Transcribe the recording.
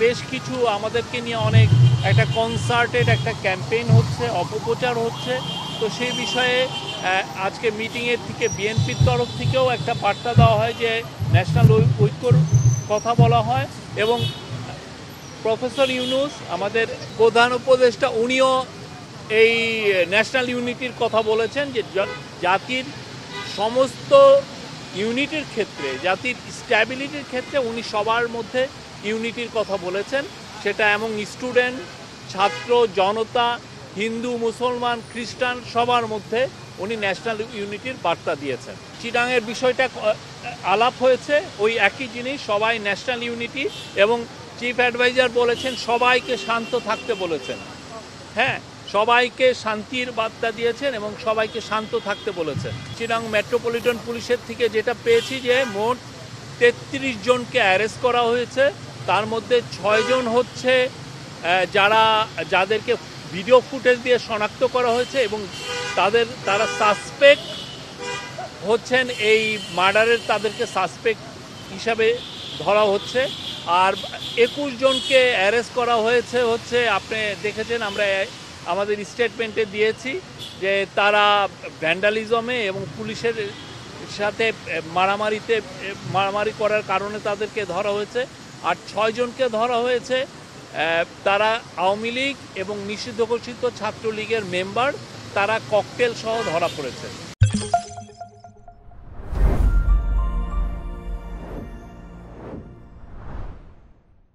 বেশ কিছু আমাদেরকে নিয়ে অনেক একটা কনসার্টেড একটা ক্যাম্পেইন হচ্ছে, অপপ্রচার হচ্ছে। তো সেই বিষয়ে আজকে মিটিংয়ের থেকে বিএনপির তরফ থেকেও একটা বার্তা দেওয়া হয় যে ন্যাশনাল ঐক্যর কথা বলা হয়, এবং প্রফেসর ইউনূস আমাদের প্রধান উপদেষ্টা উনিও এই ন্যাশনাল ইউনিটির কথা বলেছেন যে জাতির সমস্ত ইউনিটির ক্ষেত্রে, জাতির স্ট্যাবিলিটির ক্ষেত্রে উনি সবার মধ্যে ইউনিটির কথা বলেছেন। সেটা এমন স্টুডেন্ট, ছাত্র, জনতা, হিন্দু, মুসলমান, খ্রিস্টান সবার মধ্যে উনি ন্যাশনাল ইউনিটির বার্তা দিয়েছেন। চিটাংয়ের বিষয়টা আলাপ হয়েছে, ওই একই জিনিস, সবাই ন্যাশনাল ইউনিটি, এবং চিফ অ্যাডভাইজার বলেছেন সবাইকে শান্ত থাকতে বলেছেন। হ্যাঁ, সবাইকে শান্তির বার্তা দিয়েছেন এবং সবাইকে শান্ত থাকতে বলেছেন। চিটাং মেট্রোপলিটন পুলিশের থেকে যেটা পেয়েছি যে মোট ৩৩ জনকে অ্যারেস্ট করা হয়েছে। তার মধ্যে ৬ জন হচ্ছে যাদেরকে ভিডিও ফুটেজ দিয়ে শনাক্ত করা হয়েছে, এবং তারা সাসপেক্ট হচ্ছেন এই মার্ডারের, তাদেরকে সাসপেক্ট হিসাবে ধরা হচ্ছে। আর ২১ জনকে অ্যারেস্ট করা হয়েছে হচ্ছে, আপনি দেখেছেন, আমরা আমাদের স্টেটমেন্টে দিয়েছি যে তারা ভ্যান্ডালিজমে এবং পুলিশের সাথে মারামারি করার কারণে তাদেরকে ধরা হয়েছে। আর ৬ জনকে ধরা হয়েছে, তারা আওয়ামী লীগ এবং নিষিদ্ধ ঘোষিত ছাত্রলীগের মেম্বার, তারা ককটেল সহ ধরা পড়েছে।